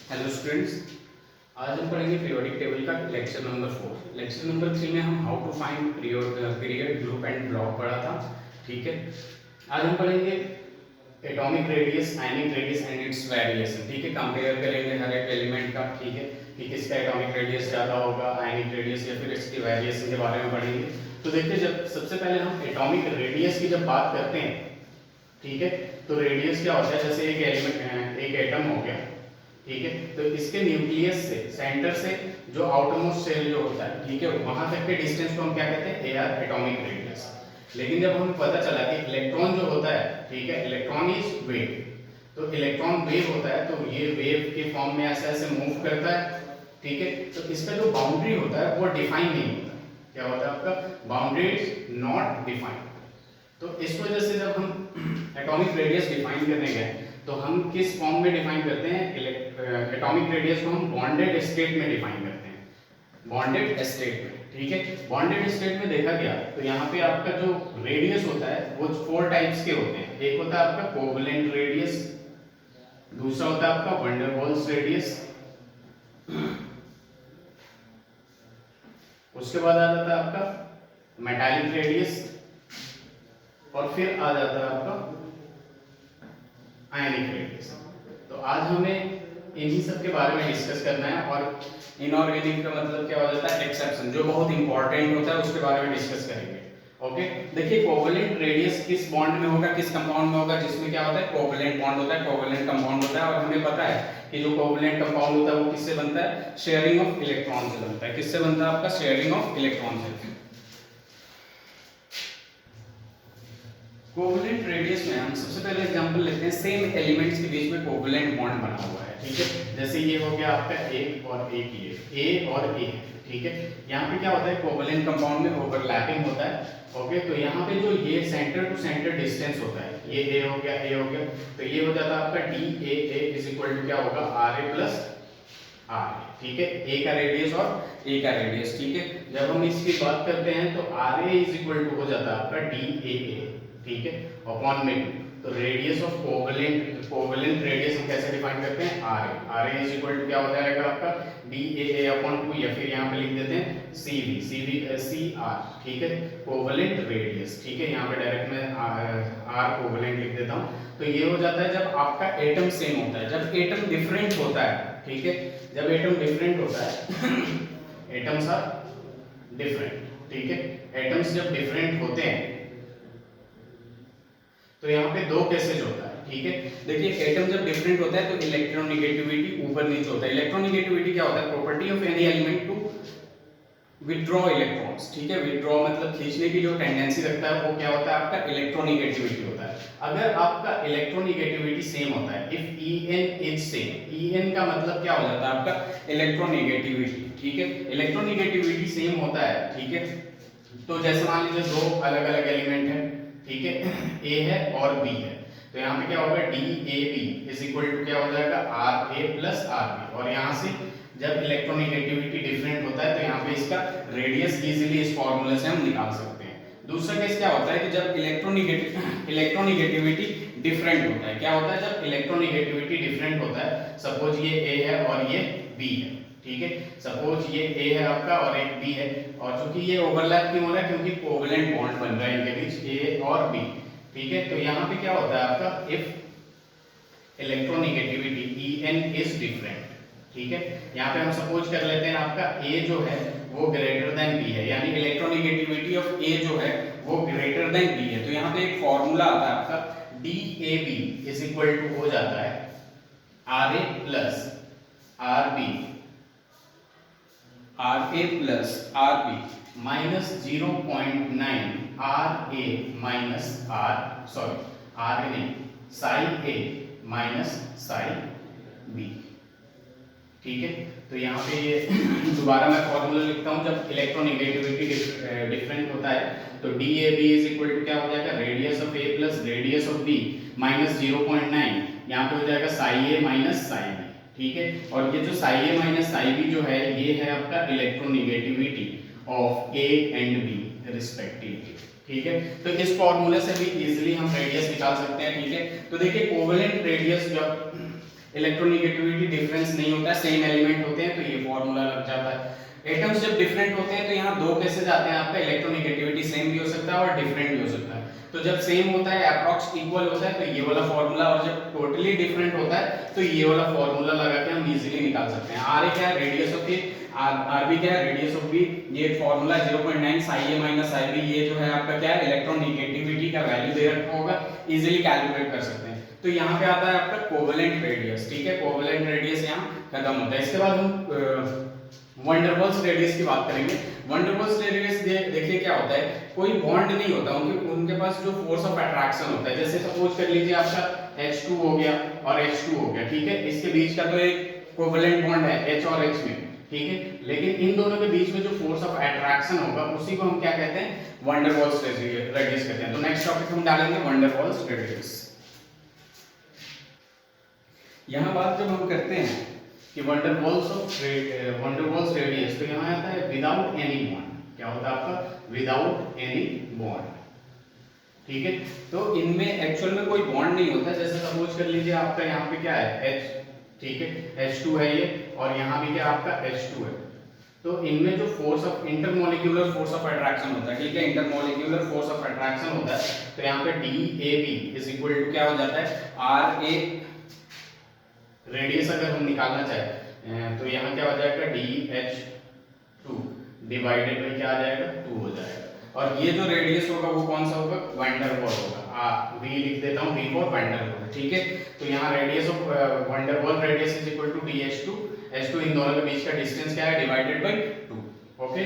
Hello students, आज हम पढ़ेंगे पीरियोडिक टेबल का लेक्चर नंबर 4। लेक्चर नंबर 3 में हम how to find period group and block पढ़ा था। ठीक है, आज हम पढ़ेंगे atomic radius, ionic radius and its variation. ठीक है, कंपेयर करेंगे हर एक एलिमेंट का। ठीक है, कि किसका एटॉमिक रेडियस ज़्यादा होगा, आयनिक रेडियस या फिर इसकी वेरिएशन के बारे में पढ़ेंगे। तो देखिए, जब सबसे पहले हम एटॉमिक रेडियस की जब बात करते हैं, ठीक है, तो रेडियस क्या होता है, जैसे एक एलिमेंट, एक एटम हो गया। ठीक है, तो इसके न्यूक्लियस से, सेंटर से जो आउटरमोस्ट शेल जो होता है, ठीक है, वहां तक के डिस्टेंस को हम क्या कहते हैं, एआर एटॉमिक रेडियस। लेकिन जब हमें पता चला कि इलेक्ट्रॉन जो होता है, ठीक है, इलेक्ट्रॉन इज वेव, तो इलेक्ट्रॉन वेव होता है, तो ये वेव के फॉर्म में ऐसे ऐसे मूव करता है। ठीक है, तो इसका जो बाउंड्री होता है वो डिफाइन नहीं होता। क्या होता है आपका, बाउंड्री इज नॉट डिफाइंड। तो इस वजह से जब हम एटॉमिक रेडियस डिफाइन करने गए, तो हम किस फॉर्म में डिफाइन करते हैं, एटॉमिक रेडियस को हम बॉन्डेड स्टेट में डिफाइन करते हैं, बॉन्डेड स्टेट में। ठीक है, बॉन्डेड स्टेट में देखा गया तो यहाँ पे आपका जो रेडियस होता है वो 4 टाइप्स के होते हैं। एक होता है आपका कोवलेंट रेडियस, दूसरा होता है आपका वंडर वॉल्स रेडियस, उसके बाद आ जाता है आपका मेटालिक रेडियस, और फिर आ जाता है आपका आयनिक रेडियस। तो आज हमें इन्हीं सब के बारे में डिस्कस करना है, और इनऑर्गेनिक का मतलब क्या हो जाता है, एक्सेप्शन, जो बहुत इंपॉर्टेंट होता है उसके बारे में डिस्कस करेंगे। ओके, देखिए कोवलेंट रेडियस किस बॉन्ड में होगा, किस कंपाउंड में होगा, जिसमें क्या होता है, कोवलेंट बॉन्ड होता है, कोवलेंट कंपाउंड होता है। और हमें पता है कि जो कोवलेंट कंपाउंड होता है वो किससे बनता है, शेयरिंग ऑफ इलेक्ट्रॉन से बनता है। किससे बनता है आपका, शेयरिंग ऑफ इलेक्ट्रॉन से। कोवलेंट रेडियस में हम सबसे पहले एग्जांपल लेते हैं, सेम एलिमेंट्स के बीच में कोवलेंट बॉन्ड बना हुआ है। ठीक है, जैसे ये हो गया आपका एक और एक, ये ए और ए है। ठीक है, यहाँ पे क्या होता है, कोवलेंट कंपाउंड में ओवरलैपिंग होता है। ओके, तो यहाँ पे जो ये सेंटर टू सेंटर डिस्टेंस होता है, ये ए हो गया, ए हो गया, तो ये हो जाता है आपका D A A is equal to क्या होगा, आर ए प्लस आर। ठीक है, ए का रेडियस और ए का रेडियस। ठीक है, जब हम इसकी बात करते हैं तो R A is equal to हो जाता है आपका डी ए ए। ठीक है, अपॉन में तो रेडियस ऑफ कोवलेंट रेडियस हम कैसे डिफाइन करते हैं, R A is equal to क्या हो जाएगा आपका डी ए अपॉन 2, या फिर यहाँ पे लिख देते हैं सी आर। ठीक है, कोवलेंट रेडियस। ठीक है, यहाँ पे डायरेक्ट मैं आर कोवलेंट लिख देता हूँ। तो ये हो जाता है जब आपका एटम सेम होता है, जब एटम डिफरेंट होता है। ठीक है, जब एटम डिफरेंट होता है एटम्स आर डिफरेंट। ठीक है, एटम्स जब डिफरेंट होते हैं तो यहाँ पे दो केसेज होता है। ठीक है, देखिए एटम जब डिफरेंट होता है तो इलेक्ट्रोनेगेटिविटी ऊपर नीचे होता है। इलेक्ट्रोनेगेटिविटी क्या होता है, property of any element to withdraw electrons. ठीक है, विथड्रॉ मतलब खींचने की जो टेंडेंसी रखता है वो क्या होता है आपका, इलेक्ट्रोनेगेटिविटी होता है। अगर आपका इलेक्ट्रोनेगेटिविटी सेम होता है, if En is same, En का मतलब क्या हो जाता है आपका, इलेक्ट्रोनेगेटिविटी। ठीक है, इलेक्ट्रोनेगेटिविटी सेम होता है। ठीक है, तो जैसे मान लीजिए दो अलग अलग एलिमेंट है, ठीक है, ए है और बी है, तो यहाँ पे क्या होगा, D A B is equal to क्या हो जाएगा, R A plus R B. और यहाँ से जब इलेक्ट्रोनेगेटिविटी डिफरेंट होता है तो यहाँ पे इसका रेडियस इजीली इस फॉर्मूले से हम निकाल सकते हैं। दूसरा केस क्या होता है कि जब इलेक्ट्रोनेगेटिविटी डिफरेंट होता है, क्या होता है, जब इलेक्ट्रोनेगेटिविटी डिफरेंट होता है, सपोज ये ए है और ये बी है। ठीक है, सपोज ये ए है आपका और एक बी है, और चूंकि ये ओवरलैप क्यों हो रहा है, क्योंकि कोवलेंट बॉन्ड बन रहा है इनके बीच, ए और बी। ठीक है, तो यहाँ पे क्या होता है आपका, if electronegativity En is different. ठीक है, यहाँ पे हम सपोज कर लेते हैं आपका ए जो है वो ग्रेटर देन बी है, यानी इलेक्ट्रोनेगेटिविटी ऑफ ए जो है वो ग्रेटर देन बी है। तो यहाँ पे एक फॉर्मूला आता है आपका, D A B is equal to हो जाता है R A plus R B, R A plus R B minus 0.9 R A minus R A नहीं, psi A minus psi B. ठीक है, तो यहाँ पे ये दोबारा मैं फॉर्मूला लिखता हूँ, जब इलेक्ट्रोनेगेटिविटी डिफरेंट होता है तो D A B is equal to क्या हो जाएगा, radius of A plus radius of B minus 0.9, यहाँ पे हो जाएगा psi A minus psi B. ठीक है, और ये जो psi A minus psi B जो है ये है आपका electronegativity of A and B respectively. ठीक है, तो इस फॉर्मूले से भी इजीली हम रेडियस निकाल सकते हैं। ठीक है, तो देखिए कोवेलेंट रेडियस जब इलेक्ट्रोनेगेटिविटी डिफरेंस नहीं होता है, सेम एलिमेंट होते हैं, तो ये फॉर्मूला लग जाता है। एटम्स जब डिफरेंट होते हैं तो यहाँ दो केसेस आते हैं आपका, इलेक्ट्रोनेगेटिविटी सेम भी हो सकता है और डिफरेंट भी हो सकता है। तो जब सेम होता है, अप्रॉक्स इक्वल होता है, तो ये वाला फॉर्मूला, और जब टोटली डिफरेंट होता है तो ये वाला फॉर्मूला लगा के हम इजीली निकाल सकते हैं। आर क्या है, radius of B, R B क्या है, रेडियस ऑफ बी। ये formula 0.9 psi A minus psi B, ये जो है आपका क्या है, इलेक्ट्रोनेगेटिविटी का वैल्यू दे रखा होगा, इजीली कैलकुलेट कर सकते हैं। तो यहाँ पे आता है आपका कोवेलेंट रेडियस, ठीक है, कोवेलेंट रेडियस यहाँ खत्म होता है। इसके बाद हम वंडर वॉल्स रेडियस की बात करेंगे। वंडर वॉल्स रेडियस देखिए क्या होता है, कोई बॉन्ड नहीं होता उनके पास जो फोर्स ऑफ अट्रैक्शन होता है, जैसे सपोज कर लीजिए आपका H2 हो गया और H2 हो गया, ठीक है, इसके बीच का तो एक कोवेलेंट बॉन्ड है H और H में, ठीक है, लेकिन इन दोनों के बीच में जो फोर्स ऑफ अट्रैक्शन होगा उसी को हम क्या कहते हैं, वंडर वॉल्स रेडियस कहते हैं। तो नेक्स्ट टॉपिक हम डालेंगे वंडर वॉल्स रेडियस। यहाँ बात जब हम करते हैं कि वंडर वॉल्स रेडियस, तो यहाँ आता है विदाउट एनी बॉन्ड। क्या होता है आपका, विदाउट एनी बॉन्ड, ठीक है। तो इनमें एक्चुअल में कोई बॉन्ड नहीं होता, जैसे सपोज कर लीजिए आपका यहाँ पे क्या है H, ठीक है, H2 है ये, और यहाँ भी क्या आपका H2 है। तो इनमें जो force of intermolecular force of attraction होता है, ठीक है, इंटरमोलिक्यूलर फोर्स ऑफ अट्रैक्शन होता है, तो यहाँ पे DAB इज इक्वल टू क्या हो जाता है, RA रेडियस अगर हम निकालना चाहें तो यहाँ क्या हो जाएगा, DH2 डिवाइडेड बाई क्या आ जाएगा, 2 हो जाएगा। और ये जो रेडियस होगा वो कौन सा होगा, वंडर वॉल होगा। V लिख देता हूँ, V फॉर वंडर वॉल, ठीक है। तो यहाँ radius of van der Waals radius is equal to DH2, H2 इन दोनों के बीच का डिस्टेंस क्या है, डिवाइडेड बाई 2, ओके।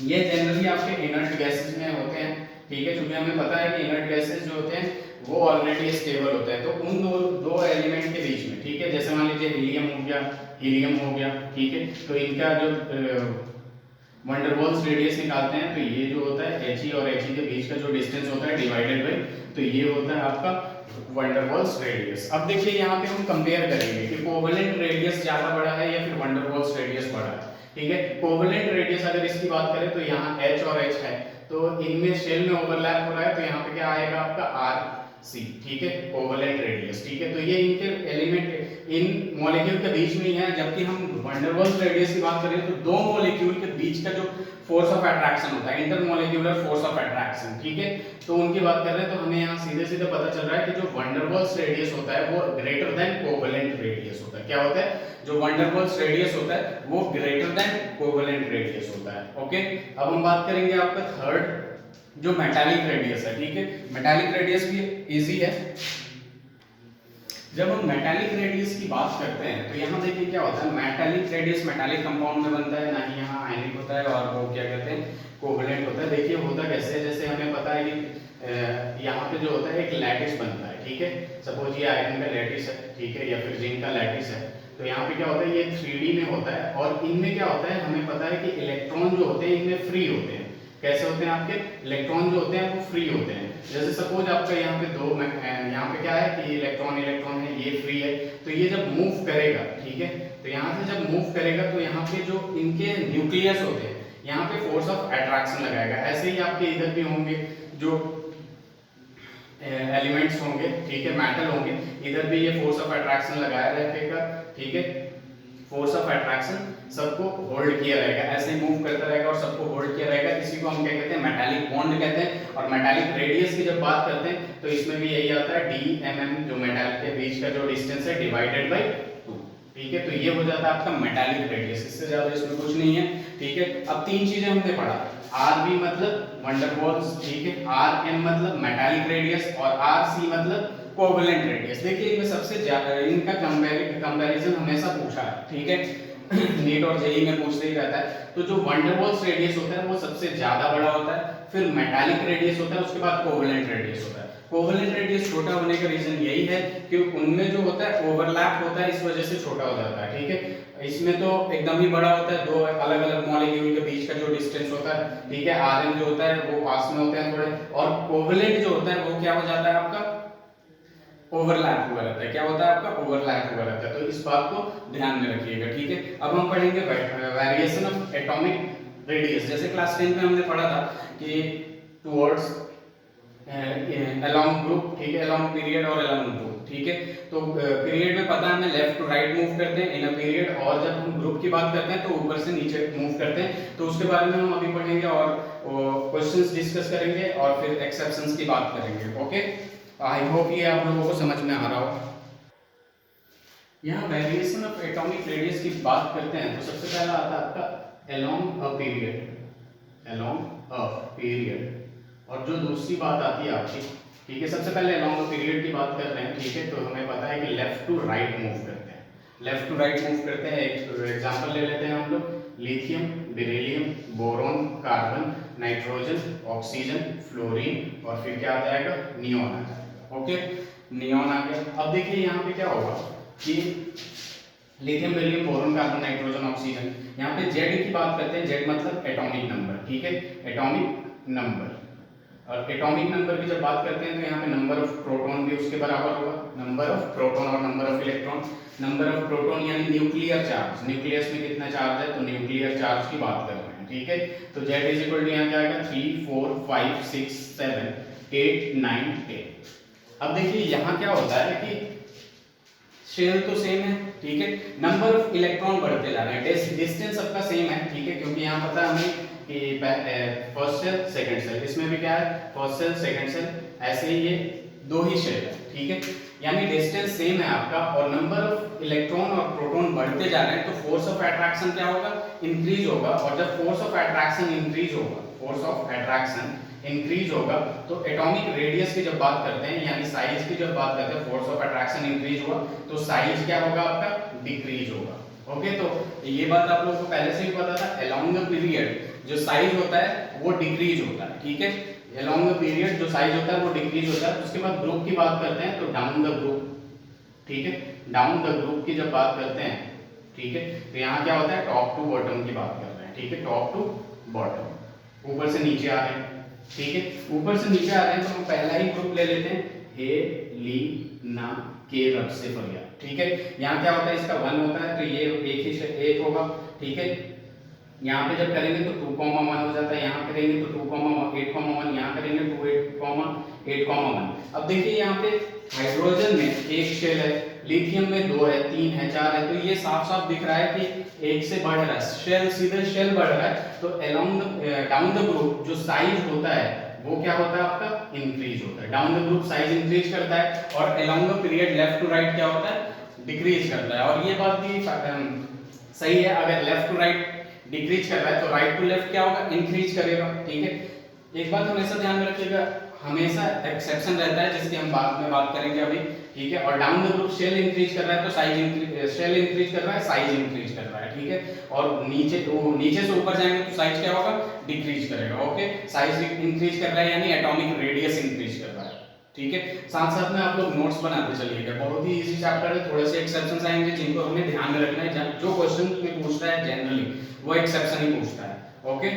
ये जनरली आपके इनर्ट गैसेस में होते हैं, ठीक है, क्योंकि हमें पता है कि इनर्ट गैसेस जो होते हैं वो ऑलरेडी स्टेबल होते हैं। तो उन दो एलिमेंट के बीच में, ठीक है, जैसे मान लीजिए हीलियम हो गया, ठीक है, तो इनका जो वंडर वॉल्स रेडियस निकालते हैं तो ये जो होता है He और He के बीच का जो डिस्टेंस होता है डिवाइडेड बाई, तो ये होता है आपका वंडर वॉल्स रेडियस। अब देखिए यहाँ पे हम कंपेयर करेंगे कि कोवेलेंट रेडियस ज्यादा बड़ा है या फिर वंडर वॉल्स रेडियस बड़ा है, ठीक है। कोवेलेंट रेडियस अगर इसकी बात करें तो यहाँ H और H है, तो इनमें शेल में ओवरलैप हो रहा है, तो यहाँ पे क्या आएगा आपका RC, ठीक है, कोवेलेंट रेडियस, ठीक है। तो ये इनके एलिमेंट इन मॉलिक्यूल के बीच में ही है, जबकि हम वंडर वॉल्स रेडियस की बात करें तो दो मॉलिक्यूल के बीच का जो फोर्स ऑफ अट्रैक्शन होता है, इंटरमॉलिक्यूलर फोर्स ऑफ अट्रैक्शन, ठीक है, तो उनकी बात कर रहे हैं, तो हमें यहाँ सीधे सीधे पता चल रहा है कि जो वंडर वॉल्स रेडियस होता है वो ग्रेटर देन कोवेलेंट रेडियस होता है। क्या होता है, जो वंडर वॉल्स रेडियस होता है वो ग्रेटर देन कोवेलेंट रेडियस होता है, ओके। अब हम बात करेंगे आपका थर्ड, जो मेटालिक रेडियस है, ठीक है। मेटालिक रेडियस भी इजी है। जब हम मेटालिक रेडियस की बात करते हैं तो यहाँ देखिए क्या होता है, मेटालिक रेडियस मेटालिक कंपाउंड में बनता है, ना ही यहाँ आयनिक होता है, और वो क्या कहते हैं, कोवेलेंट होता है। देखिए होता कैसे है, जैसे हमें पता है कि यहाँ पे जो होता है एक लैटिस बनता है, ठीक है, सपोज ये आयरन का लैटिस है, ठीक है, या फिर जिंक का लैटिस है, तो यहाँ पे क्या होता है, ये 3D में होता है, और इनमें क्या होता है, हमें पता है कि इलेक्ट्रॉन जो होते हैं इनमें फ्री होते हैं। कैसे होते हैं, आपके इलेक्ट्रॉन जो होते हैं वो फ्री होते हैं। जैसे सपोज आपका यहाँ पे यहाँ पे क्या है कि इलेक्ट्रॉन है, ये फ्री है, तो ये जब मूव करेगा, ठीक है, तो यहाँ से जब मूव करेगा तो यहाँ पे जो इनके न्यूक्लियस होते हैं यहाँ पे फोर्स ऑफ अट्रैक्शन लगाएगा। ऐसे ही आपके इधर भी होंगे जो एलिमेंट्स होंगे, ठीक है, मेटल होंगे, इधर भी ये फोर्स ऑफ अट्रैक्शन लगाया रहेगा, ठीक है, फोर्स ऑफ अट्रैक्शन सबको होल्ड किया रहेगा, ऐसे ही मूव करता रहेगा और सबको होल्ड किया रहेगा। इसी को हम क्या कहते हैं, मेटालिक बॉन्ड कहते हैं। और मेटालिक रेडियस की जब बात करते हैं तो इसमें भी यही आता है, DMM, जो मेटल के बीच का जो डिस्टेंस है डिवाइडेड बाय 2, ठीक है, तो ये हो जाता है आपका मेटालिक रेडियस। इससे ज्यादा इसमें कुछ नहीं है, ठीक है। अब तीन चीजें हमने पढ़ा, RB मतलब वंडर वॉल्स, ठीक है, RM मतलब मेटालिक रेडियस, और RC मतलब कोवेलेंट रेडियस। देखिए इनमें सबसे ज्यादा इनका कंपैरिजन हमेशा पूछा है, ठीक है, नीट और जेईई में पूछते ही रहता है। तो जो वंडर वॉल्स रेडियस होता है वो सबसे ज्यादा बड़ा होता है, फिर मेटालिक रेडियस होता है, उसके बाद कोवेलेंट रेडियस होता है। कोवेलेंट रेडियस छोटा होने का रीजन यही है कि उनमें जो होता है ओवरलैप होता है, इस वजह से छोटा हो जाता है, ठीक है। इसमें तो एकदम ही बड़ा होता है, दो अलग अलग मॉलिक्यूल के बीच का जो डिस्टेंस होता है, ठीक है, RM जो होता है वो पास में होते हैं थोड़े, और कोवेलेंट जो होता है वो क्या हो जाता है आपका, ओवरलैप हुआ रहता है। क्या होता है आपका, ओवरलैप हुआ रहता है। तो इस बात को ध्यान में रखिएगा, ठीक है। अब हम पढ़ेंगे वेरिएशन ऑफ एटॉमिक रेडियस। जैसे क्लास 10 में हमने पढ़ा था कि टुवर्ड्स अलोंग ग्रुप, ठीक है, अलोंग पीरियड और अलोंग ग्रुप, ठीक है। तो पीरियड में पता है हमें लेफ्ट टू राइट मूव करते हैं इन अ पीरियड, और जब हम ग्रुप की बात करते हैं तो ऊपर से नीचे मूव करते हैं। तो उसके बारे में हम अभी पढ़ेंगे और क्वेश्चंस डिस्कस करेंगे और फिर एक्सेप्शंस की बात करेंगे। ओके, आई होप ये आप लोगों को समझ में आ रहा हो। यहाँ वेरिएशन ऑफ एटॉमिक रेडियस की बात करते हैं तो सबसे पहला आता है आपका along a period, along a period. और जो दूसरी बात आती है आपकी, ठीक है, सबसे पहले अलोंग अ पीरियड की बात कर रहे हैं, ठीक है। तो हमें पता है कि लेफ्ट टू राइट मूव करते हैं, लेफ्ट टू राइट मूव करते हैं। एक एग्जांपल ले लेते हैं हम लोग, lithium, beryllium, boron, carbon, nitrogen, oxygen, fluorine, और फिर क्या आ जाएगा, नियोन आ जाएगा। ओके, नियोन आ गया। अब देखिए यहाँ पे क्या होगा कि lithium, beryllium, boron, carbon, nitrogen, oxygen, यहाँ पे जेड की बात करते हैं। जेड मतलब एटॉमिक नंबर, ठीक है, एटॉमिक नंबर। और एटॉमिक नंबर की जब बात करते हैं तो यहाँ पे नंबर ऑफ प्रोटॉन भी उसके बराबर होगा, नंबर ऑफ प्रोटॉन और number of electron. Number of proton यानी न्यूक्लियर चार्ज, न्यूक्लियस में कितना चार्ज है, तो न्यूक्लियर चार्ज की बात कर रहे हैं, ठीक है। तो जेड इज इक्वल टू यहाँ क्या आएगा, 3 4 5 6 7 8 9 10। अब देखिए यहाँ क्या होता है कि शेल तो सेम है, ठीक है, नंबर ऑफ इलेक्ट्रॉन बढ़ते जा रहे हैं, डिस्टेंस सबका सेम है, ठीक है, क्योंकि यहाँ पता है हमें कि फर्स्ट सेल सेकंड सेल, इसमें भी क्या है, फर्स्ट सेल सेकंड सेल, ऐसे ही ये दो ही शेल है, ठीक है, यानी डिस्टेंस सेम है आपका। और नंबर ऑफ इलेक्ट्रॉन और प्रोटॉन बढ़ते जा रहे हैं तो फोर्स ऑफ अट्रैक्शन क्या होगा, इंक्रीज होगा। और जब फोर्स ऑफ अट्रैक्शन इंक्रीज होगा, फोर्स ऑफ अट्रैक्शन इंक्रीज होगा तो एटॉमिक रेडियस की जब बात करते हैं यानी साइज की जब बात करते हैं, फोर्स ऑफ अट्रैक्शन इंक्रीज हुआ तो साइज क्या होगा आपका, डिक्रीज होगा। ओके, तो ये बात आप लोगों को पहले से ही पता था, अलोंग द पीरियड जो साइज होता है वो डिक्रीज होता है, ठीक है, अलोंग द पीरियड जो साइज होता है वो डिक्रीज होता है। उसके बाद ग्रुप की बात करते हैं तो डाउन द ग्रुप, ठीक है, डाउन द ग्रुप की जब बात करते हैं, ठीक है, तो यहाँ क्या होता है, टॉप टू बॉटम की बात कर रहे हैं, ठीक है, टॉप टू बॉटम, ऊपर से नीचे आ रहे हैं, ठीक है, ऊपर से नीचे आ रहे हैं तो हम पहला ही ग्रुप ले लेते हैं, हे ली ना के रब से फरिया, ठीक है। यहाँ क्या होता है, इसका 1 होता है तो ये एक ही एक होगा, ठीक है। यहाँ पे जब करेंगे तो 2,1 हो जाता है, यहाँ करेंगे तो 2,8,1, यहाँ करेंगे 2,8,1। अब देखिए यहाँ पे हाइड्रोजन में एक शेल है, लिथियम में 2 है, 3 है, 4 है, तो ये साफ साफ दिख रहा है कि एक से बढ़ रहा है, शेल सीधे शेल बढ़ रहा है। तो अलोंग डाउन द ग्रुप जो साइज होता है वो क्या होता है आपका, इंक्रीज होता है, down the group size increase करता है। और along the period left to right क्या होता है, डिक्रीज करता है। और ये बात भी सही है, अगर लेफ्ट टू राइट डिक्रीज कर रहा है तो राइट टू लेफ्ट क्या होगा, इंक्रीज करेगा, ठीक है। एक बात हमेशा ध्यान में रखिएगा, हमेशा एक्सेप्शन रहता है जिसकी हम बाद में बात करेंगे अभी, ठीक है। और down the group shell increase कर रहा है तो साइज इंक्रीज, शेल इंक्रीज कर रहा है, साइज इंक्रीज कर रहा है, ठीक है। और नीचे से ऊपर जाएंगे तो साइज क्या होगा, डिक्रीज करेगा। ओके, साइज इंक्रीज कर रहा है यानी एटॉमिक रेडियस इंक्रीज कर रहा है, ठीक है। साथ साथ में आप लोग नोट्स बनाते चलिएगा, बहुत ही इजी चैप्टर है, थोड़े से एक्सेप्शंस आएंगे जिनको हमें ध्यान में रखना है। जो क्वेश्चन में पूछता है जनरली वो एक्सेप्शन ही पूछता है। ओके,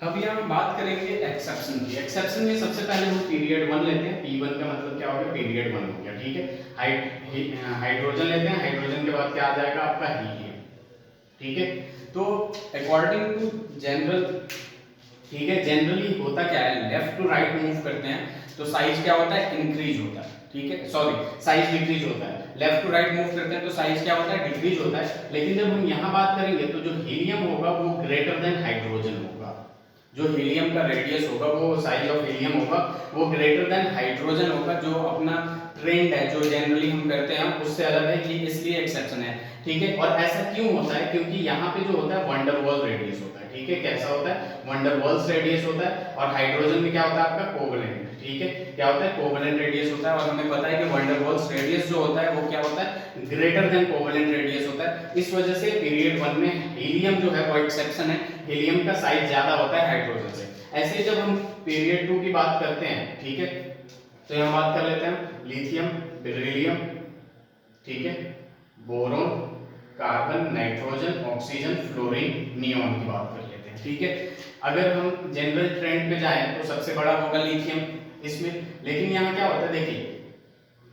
अब यहाँ हम बात करेंगे एक्सेप्शन की। एक्सेप्शन में सबसे पहले हम पीरियड 1 लेते हैं, P1 का मतलब क्या हो गया, पीरियड 1 हो गया, ठीक है। हाइड्रोजन लेते हैं, हाइड्रोजन के बाद क्या आ जाएगा आपका, हीलियम, ठीक है। तो अकॉर्डिंग टू जनरल, ठीक है, जनरली होता क्या है, लेफ्ट टू राइट मूव करते हैं तो साइज क्या होता है, इंक्रीज होता है, ठीक है, सॉरी साइज डिक्रीज होता है। लेफ्ट टू राइट मूव करते हैं तो साइज क्या होता है, डिक्रीज होता है। लेकिन जब हम यहाँ बात करेंगे तो जो हीलियम होगा वो ग्रेटर देन हाइड्रोजन होगा, जो हीलियम का रेडियस होगा, वो साइज ऑफ हीलियम होगा वो ग्रेटर देन हाइड्रोजन होगा। जो अपना ट्रेंड है, जो जनरली हम करते हैं उससे अलग है, ये इसलिए एक्सेप्शन है, ठीक है। और ऐसा क्यों होता है, क्योंकि यहाँ पे जो होता है वंडर वॉल रेडियस होता है, ठीक है, कैसा होता है, वंडर वॉल्स रेडियस होता है। और हाइड्रोजन में क्या होता है आपका, कोवेलेंट, ठीक है, क्या होता है, कोवेलेंट रेडियस होता है। और हमें पता है कि वंडर वॉल्स रेडियस जो होता है वो क्या होता है, ग्रेटर देन कोवेलेंट रेडियस होता है। इस वजह से पीरियड 1 में हीलियम जो है वो एक्सेप्शन है, हीलियम का साइज ज्यादा होता है हाइड्रोजन से। ऐसे ही जब हम पीरियड 2 की बात करते हैं, ठीक है, तो यहाँ बात कर लेते हैं लिथियम, बेरिलियम, ठीक है, boron, carbon, nitrogen, oxygen, fluorine, neon की बात कर लेते हैं, ठीक है। अगर हम जनरल ट्रेंड पे जाएं तो सबसे बड़ा होगा लिथियम इसमें। लेकिन यहाँ क्या होता है, देखिए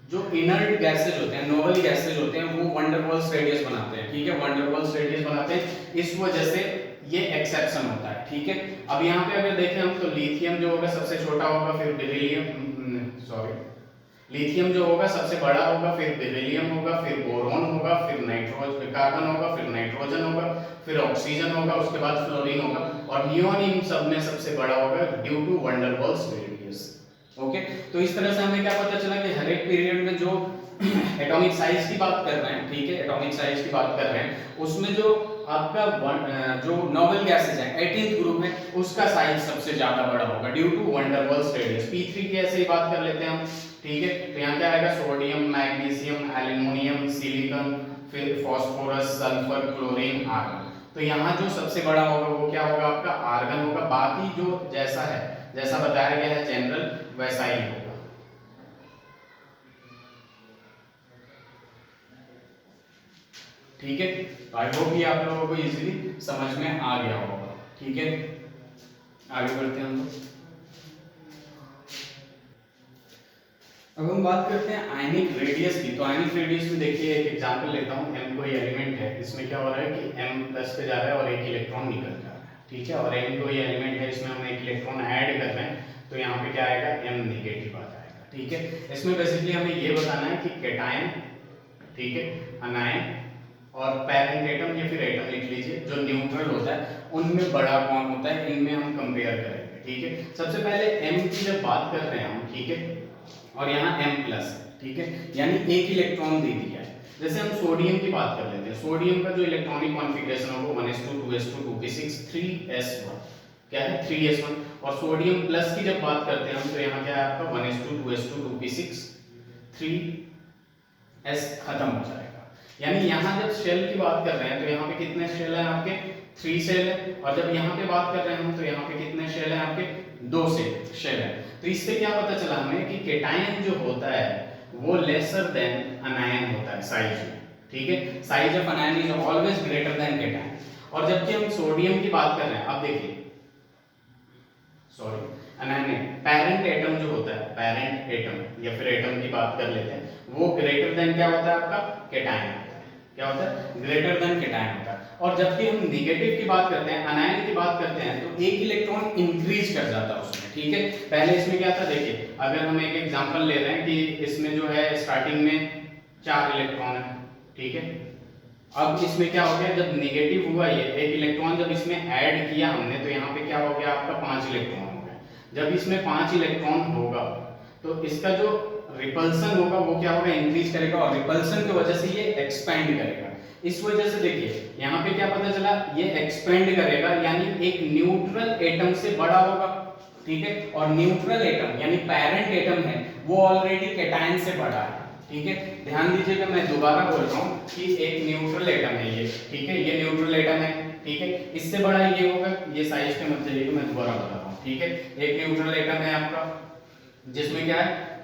जो इनर्ट गैसेज होते हैं, नोबल गैसेज होते हैं, वो वंडर वॉल्स रेडियस बनाते हैं, ठीक है, वंडर वॉल्स रेडियस बनाते हैं। इस वजह से ये एक्सेप्शन होता है, ठीक है। अब यहाँ पे अगर देखें हम तो लिथियम जो होगा सबसे छोटा होगा, फिर लिथियम जो होगा सबसे बड़ा होगा, फिर बेरिलियम होगा, फिर बोरॉन होगा, फिर कार्बन होगा, फिर नाइट्रोजन होगा, फिर ऑक्सीजन होगा, उसके बाद फ्लोरीन होगा, और नियोन इन सब में सबसे बड़ा होगा due to van der Waals radius. Okay, तो इस तरह से हमें क्या पता चला कि हर एक पीरियड में जो एटॉमिक साइज की बात कर रहे हैं, ठीक है, एटॉमिक साइज की बात कर रहे हैं, उसमें जो आपका जो नोबेल गैसेज है 18th ग्रुप है, उसका साइज सबसे ज्यादा बड़ा होगा due to van der Waals radius. P3 की ऐसे ही बात कर लेते हैं हम, ठीक है। तो यहाँ क्या आएगा, सोडियम, मैग्नीशियम, एल्युमिनियम, सिलिकॉन, फिर फास्फोरस, सल्फर, क्लोरीन, आर्गन। तो यहाँ जो सबसे बड़ा होगा वो क्या होगा, आपका आर्गन होगा। बाकी जो जैसा है, जैसा बताया गया है जनरल, वैसा ही होगा। ठीक है, आई होप ये आप लोगों को इजीली समझ में आ गया होगा, ठीक है। आगे बढ़ते हैं हम लोग। अब हम बात करते हैं आयनिक रेडियस की। तो आयनिक रेडियस में देखिए एक एग्जांपल लेता हूं। m कोई एलिमेंट है, इसमें क्या हो रहा है कि m प्लस पे जा रहा है और एक इलेक्ट्रॉन निकल जा रहा है, ठीक है। और n कोई एलिमेंट है, इसमें हम एक इलेक्ट्रॉन ऐड कर रहे हैं, तो यहाँ पे क्या आएगा, m नेगेटिव आ जाएगा, ठीक है। इसमें बेसिकली हमें ये बताना है कि कैटायन, ठीक है, अनायन और पेरेंट एटम या फिर एटम लिख लीजिए, जो न्यूट्रल होता है उनमें बड़ा कौन होता है, इनमें हम कंपेयर करेंगे, ठीक है। सबसे पहले m की जब बात कर रहे हैं हम, ठीक है, और यहाँ M प्लस है, ठीक है, यानी एक इलेक्ट्रॉन दे दिया है। जैसे हम सोडियम की बात कर लेते हैं, सोडियम का जो इलेक्ट्रॉनिक कॉन्फ़िगरेशन होगा 1s2 2s2 2p6 3s1, क्या है 3s1। और सोडियम प्लस की जब बात करते हैं हम, तो यहाँ क्या है आपका 1s2 2s2 2p6 3s खत्म हो जाएगा। यानी यहाँ जब शेल की बात कर रहे हैं तो यहाँ पे कितने शेल हैं आपके, 3 शेल है। और जब यहाँ पे बात कर रहे हैं हम, तो यहाँ पे कितने शेल हैं आपके, 2 शेल है। तो इससे क्या पता चला हमें कि कैटायन जो होता है वो लेसर देन अनायन होता है साइज में, ठीक है। Size of अनायन is always greater than cation. और जबकि हम सोडियम की बात कर रहे हैं, अब देखिए, सॉरी अनायन, पेरेंट एटम जो होता है, पेरेंट एटम या फिर एटम की बात कर लेते हैं, वो ग्रेटर देन क्या होता है आपका, कैटायन होता है। क्या होता है, ग्रेटर देन कैटायन होता है। और जबकि हम नेगेटिव की बात करते हैं, अनायन की बात करते हैं, तो एक इलेक्ट्रॉन इंक्रीज कर जाता है उसमें, ठीक है। पहले इसमें क्या था, देखिए अगर हम एक एग्जांपल ले रहे हैं कि इसमें जो है स्टार्टिंग में 4 इलेक्ट्रॉन है, ठीक है। अब इसमें क्या हो गया, जब नेगेटिव हुआ ये एक इलेक्ट्रॉन, जब इसमें ऐड किया हमने, तो यहाँ पे क्या हो गया आपका 5 इलेक्ट्रॉन हो गया। जब इसमें 5 इलेक्ट्रॉन होगा तो इसका जो रिपल्सन होगा वो क्या होगा, इंक्रीज करेगा, और रिपल्सन की वजह से ये एक्सपेंड करेगा। इस वजह से देखिए यहाँ पे क्या पता चला, ये एक्सपेंड करेगा, यानी एक न्यूट्रल एटम से बड़ा होगा, ठीक है। और न्यूट्रल एटम यानी पेरेंट एटम है, वो ऑलरेडी कैटायन से बड़ा है, ठीक है। ध्यान दीजिएगा, मैं दोबारा बोल रहा हूँ कि एक न्यूट्रल एटम है ये, ठीक है, ये न्यूट्रल एटम है, ठीक है। इससे बड़ा ये होगा, ये साइज के मत जाइएगा, मैं दोबारा बता रहा हूँ, ठीक है। एक न्यूट्रल एटम है आपका, जिसमें क्या है,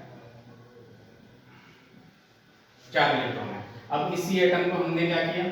4 इलेक्ट्रॉन है। अब इसी एटम को हमने क्या किया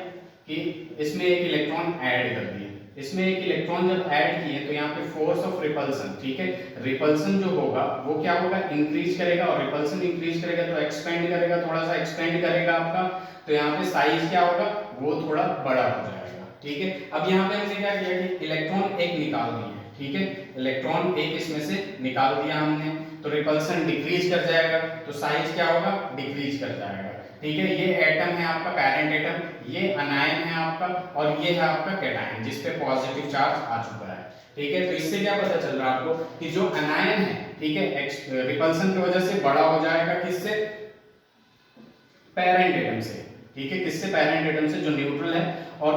कि इसमें एक इलेक्ट्रॉन ऐड कर दिया। इसमें एक इलेक्ट्रॉन जब ऐड किए तो यहाँ पे फोर्स ऑफ रिपल्सन, ठीक है, रिपल्सन जो होगा वो क्या होगा, इंक्रीज करेगा। और रिपल्सन इंक्रीज करेगा तो एक्सपेंड करेगा, थोड़ा सा एक्सपेंड करेगा आपका, तो यहाँ पे साइज क्या होगा, वो थोड़ा बड़ा हो जाएगा, ठीक है। अब यहाँ पे हमने क्या किया कि इलेक्ट्रॉन एक निकाल दिया, ठीक है, इलेक्ट्रॉन एक इसमें से निकाल दिया हमने, तो रिपल्सन डिक्रीज कर जाएगा, तो साइज क्या होगा, डिक्रीज कर जाएगा, ठीक है। ये एटम है आपका पेरेंट एटम, ये अनायन है आपका, और ये है आपका कैटायन जिस पे पॉजिटिव चार्ज आ चुका है, ठीक है। तो इससे क्या पता चल रहा है आपको कि जो अनायन है, ठीक है, रिपल्सन की वजह से बड़ा हो जाएगा, किससे, पेरेंट एटम से, ठीक है, किससे, पेरेंट एटम से जो न्यूट्रल है। और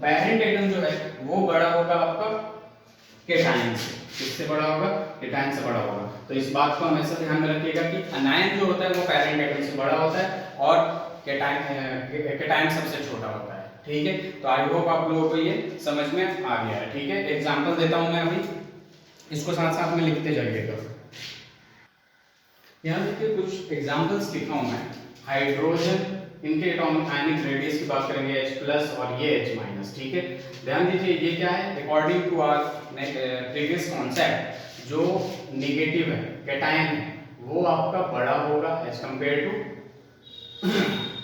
पेरेंट एटम जो है वो बड़ा होगा आपका कैटायन से, किससे बड़ा होगा, कैटायन से बड़ा होगा। तो इस बात को हमेशा ध्यान में रखिएगा कि अनायन जो होता है वो पेरेंट एटम से बड़ा होता है और कैटायन सबसे छोटा होता है, ठीक है। तो आई होप आप लोगों को ये समझ में आ गया है, ठीक है। एग्जांपल देता हूं मैं अभी, इसको साथ साथ में लिखते जाइएगा। यहाँ देखिए कुछ एग्जांपल्स लिखा हूं मैं। हाइड्रोजन, इनके एटॉमिक आयनिक रेडियस की बात करेंगे H+ और ये H-, ठीक है। ध्यान दीजिए ये क्या है, according to our previous concept, जो नेगेटिव है, कैटायन है, वो आपका बड़ा होगा as compare to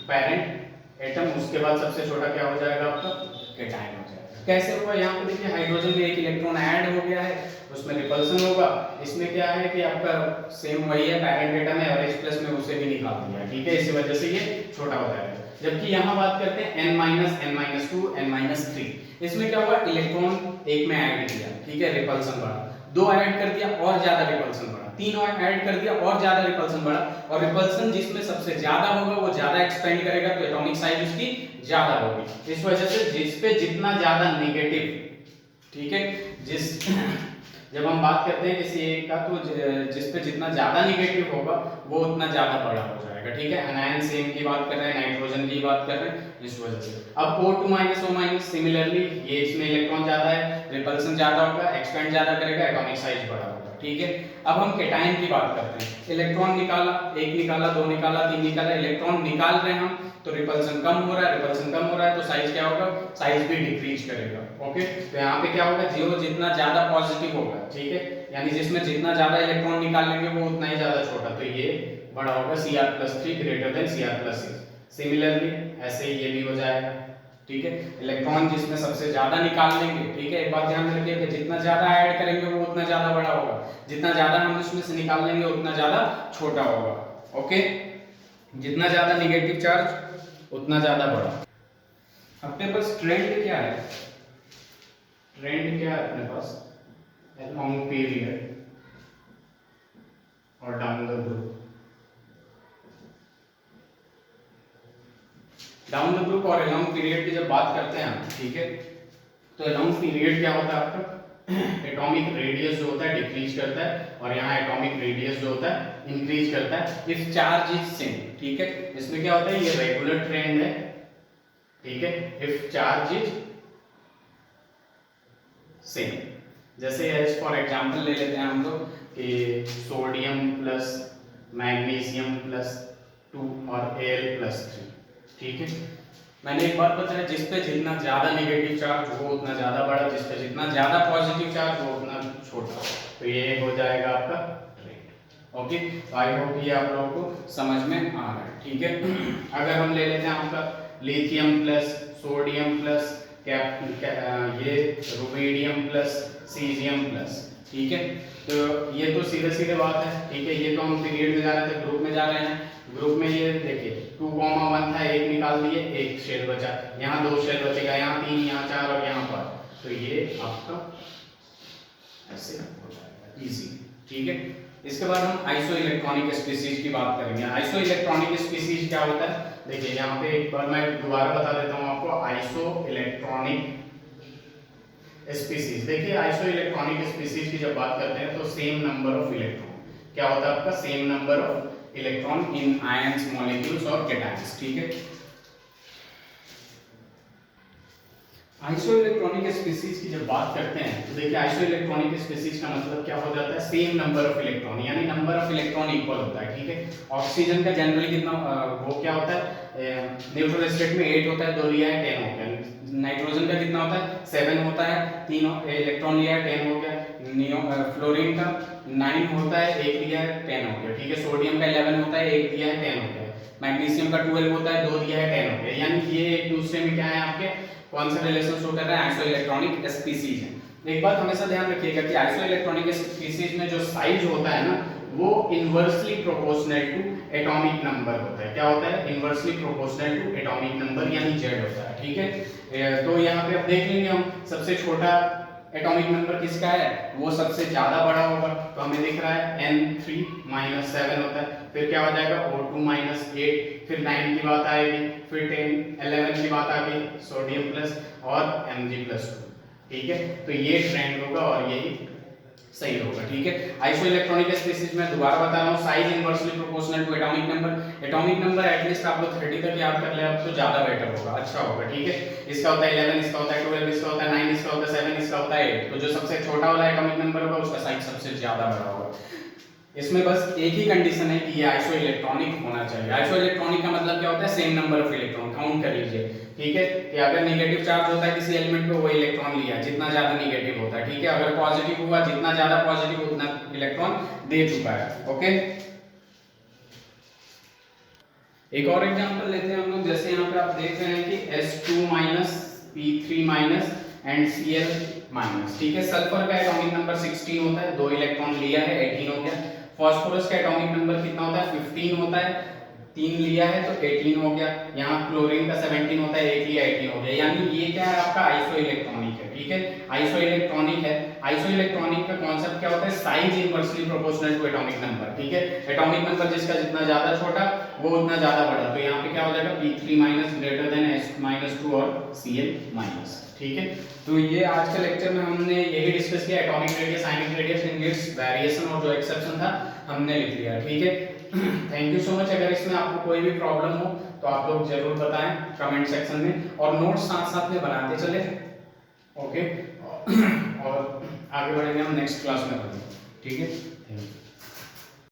parent atom. उसके बाद सबसे छोटा क्या हो जाएगा आपका, कैटायन हो जाएगा, कैसे होगा, यहाँ पे देखिए हाइड्रोजन में एक इलेक्ट्रॉन ऐड हो गया है, उसमें रिपल्सन होगा। इसमें क्या है कि आपका सेम वही है, पैरेंट एटम है और H प्लस में उसे भी निकाल दिया है, ठीक है, इसी वजह से ये छोटा हो जाएगा। जबकि यहाँ बात करते हैं n-2 n-3, इसमें क्या हुआ, इलेक्ट्रॉन एक में ऐड किया, ठीक है, रिपल्सन बढ़ा, दो ऐड कर दिया और ज्यादा रिपल्सन बढ़ा, तीन और ऐड कर दिया और ज्यादा रिपल्सन बढ़ा, और रिपल्सन जिसमें सबसे ज्यादा होगा वो ज्यादा एक्सपेंड करेगा, तो एटॉमिक साइज उसकी ज्यादा होगी। इस वजह से जिस पे जितना ज्यादा नेगेटिव, ठीक है, जब हम बात करते हैं किसी एक का, तो जिस पे जितना ज्यादा नेगेटिव होगा वो उतना ज्यादा बड़ा हो जाएगा, ठीक है। एनायन सेम की बात कर रहे हैं, नाइट्रोजन की बात कर रहे हैं, इस वजह से। अब O2 O- सिमिलरली ये इसमें इलेक्ट्रॉन ज्यादा है, रिपल्सन ज्यादा होगा, एक्सपेंड ज्यादा करेगा, एटॉमिक साइज बड़ा होगा, ठीक है। अब हम केटायन की बात करते हैं, इलेक्ट्रॉन निकाला, एक निकाला, दो निकाला, तीन निकाला, इलेक्ट्रॉन निकाल रहे हैं हम, तो रिपल्सन कम हो रहा है, रिपल्सन कम हो रहा है, तो साइज क्या होगा, साइज भी डिक्रीज करेगा, ओके। तो यहाँ पे क्या होगा, जीरो जितना ज्यादा पॉजिटिव होगा, ठीक है, यानी जिसमें जितना ज्यादा इलेक्ट्रॉन निकाल लेंगे वो उतना ही ज्यादा छोटा, तो ये बड़ा होगा, Cr+3 greater than Cr+6। Similarly ऐसे ही ये भी हो जाएगा, ठीक है। इलेक्ट्रॉन जिसमें सबसे ज्यादा निकाल लेंगे, ठीक है, एक बात ध्यान रखिए कि जितना ज्यादा ऐड करेंगे वो उतना ज्यादा बड़ा होगा, जितना ज्यादा हम उसमें से निकाल लेंगे उतना ज्यादा छोटा होगा, ओके। जितना ज्यादा नेगेटिव चार्ज उतना ज्यादा बड़ा। अपने पास ट्रेंड क्या है, ट्रेंड क्या है अपने पास, लॉन्ग पीरियड और down the group. Down the group और लॉन्ग पीरियड की जब बात करते हैं हम, ठीक है, तो लॉन्ग पीरियड क्या होता है आपका, एटॉमिक रेडियस जो होता है डिक्रीज करता है, और यहाँ एटॉमिक रेडियस जो होता है इंक्रीज करता है इफ चार्ज इज सेम, ठीक है। इसमें क्या होता है, ये रेगुलर ट्रेंड है, ठीक है, इफ चार्ज इज सेम। जैसे एज फॉर एग्जांपल ले लेते हैं हम लोग कि सोडियम प्लस मैग्नीशियम प्लस 2 और Al+3, ठीक है। मैंने एक बात बताया, जिस पे जितना ज्यादा नेगेटिव चार्ज वो उतना ज्यादा बड़ा, जिस पे जितना ज्यादा पॉजिटिव चार्ज वो उतना छोटा, तो ये हो जाएगा आपका ट्रेंड, ओके। आई होप ये आप लोगों को समझ में आ रहा है, ठीक है। अगर हम ले लेते हैं आपका लिथियम प्लस सोडियम प्लस ये रुबिडियम प्लस सीजियम प्लस, ठीक है, तो ये तो सीधे सीधे बात है, ठीक है। ये तो हम पीरियड में जा रहे थे, ग्रुप में जा रहे हैं, ग्रुप में ये देखिए 2,1 था, एक निकाल दिए, एक शेल बचा, यहाँ 2 शेल बचेगा, यहाँ 3, यहाँ 4 और यहाँ पर, तो ये आपका ऐसे हो जाएगा इजी, ठीक है। इसके बाद हम आइसो इलेक्ट्रॉनिक स्पीसीज की बात करेंगे। आइसो इलेक्ट्रॉनिक स्पीसीज क्या होता है, देखिए यहाँ पे एक बार मैं दोबारा बता देता हूँ आपको, आइसो इलेक्ट्रॉनिक स्पीसीज। देखिए आइसो इलेक्ट्रॉनिक स्पीसीज की जब बात करते हैं तो सेम नंबर ऑफ इलेक्ट्रॉन, क्या होता है आपका, same number of electron in ions, molecules और कैटायंस, ठीक है। आइसो इलेक्ट्रॉनिक स्पीसीज की जब बात करते हैं तो देखिए आइसो इलेक्ट्रॉनिक स्पीसीज का मतलब क्या हो जाता है, सेम नंबर ऑफ इलेक्ट्रॉन, यानी नंबर ऑफ इलेक्ट्रॉन इक्वल होता है, ठीक है। ऑक्सीजन का जनरली कितना वो क्या होता है, न्यूट्रल स्टेट में 8 होता है, 2 लिया है 10 हो गया। नाइट्रोजन का कितना होता है, 7 होता है, 3 इलेक्ट्रॉन लिया है 10 हो गया। फ्लोरीन का 9 होता है, 1 लिया है 10 हो गया, ठीक है। सोडियम का 11 होता है, 1 लिया है 10 हो गया। मैग्नीशियम का 12 होता है, 2 दिया है 10 हो गया, यानी ये एक दूसरे में क्या है आपके कौन सा रिलेशन शो कर रहा है, आइसो इलेक्ट्रॉनिक स्पीसीज है। एक बात हमेशा ध्यान रखिएगा कि आइसो इलेक्ट्रॉनिक स्पीसीज में जो साइज होता है ना वो inversely proportional to atomic number होता है। क्या होता है, inversely proportional to atomic number यानी Z होता है, ठीक है। तो यहाँ पे अब देख लेंगे हम सबसे छोटा एटॉमिक नंबर किसका है, वो सबसे ज्यादा बड़ा होगा, तो हमें दिख रहा है N3 - 7 होता है। फिर क्या हो जाएगा O2 - 8, फिर 9 की बात आएगी, फिर 10 11 की बात आ गई, सोडियम प्लस और Mg+2, ठीक है। तो ये ट्रेंड होगा और यही सही होगा, ठीक है। आइसो इलेक्ट्रॉनिक स्पीसीज में दोबारा बता रहा हूँ, size inversely proportional to atomic number. Atomic number at least आप लोग 30 तक याद कर ले आप तो ज्यादा बेटर होगा, अच्छा होगा, ठीक है। इसका होता है 11, इसका होता है 12, इसका होता है 9, इसका होता है 7, इसका होता है 8। तो जो सबसे छोटा वाला एटॉमिक नंबर होगा उसका साइज सबसे ज्यादा बड़ा होगा। इसमें बस एक ही कंडीशन है कि ये आइसो इलेक्ट्रॉनिक होना चाहिए। आइसो इलेक्ट्रॉनिक का मतलब क्या होता है, same number of electron, count कर लीजिए, ठीक है। कि अगर नेगेटिव चार्ज होता है किसी एलिमेंट पे वो इलेक्ट्रॉन लिया जितना ज्यादा नेगेटिव होता है, ठीक है। अगर पॉजिटिव हुआ जितना ज्यादा पॉजिटिव उतना इलेक्ट्रॉन दे चुका है, ओके। एक और एग्जांपल लेते हैं हम लोग, जैसे यहाँ पे आप देख रहे हैं कि S2 - P3 - and Cl minus. ठीक है, सल्फर का एटॉमिक नंबर 16 होता है, 2 इलेक्ट्रॉन लिया है 18 हो गया। फास्फोरस का एटॉमिक नंबर कितना होता है 15 होता है, 3 लिया है तो 18 हो गया। यहाँ क्लोरीन का 17 होता है, 1 लिया 18 हो गया। यानी ये क्या है आपका आइसो इलेक्ट्रॉनिक है। ठीक है, आइसो इलेक्ट्रॉनिक है। आइसो इलेक्ट्रॉनिक का कॉन्सेप्ट क्या होता है, size inversely proportional to atomic number. ठीक है, एटॉमिक नंबर जिसका जितना ज्यादा छोटा वो उतना ज्यादा बड़ा। तो यहाँ पे क्या हो जाएगा P3 minus greater than S-2 और Cl माइनस। ठीक है, तो ये आज के लेक्चर में हमने यही डिस्कस किया, atomic radius, ionic radius, in its variation, और जो एक्सेप्शन था हमने लिख लिया। ठीक है, थैंक यू सो मच। अगर इसमें आपको कोई भी प्रॉब्लम हो तो आप लोग जरूर बताएं कमेंट सेक्शन में, और नोट्स साथ साथ में बनाते चले। ओके, और आगे बढ़ेंगे हम नेक्स्ट क्लास में। ठीक है।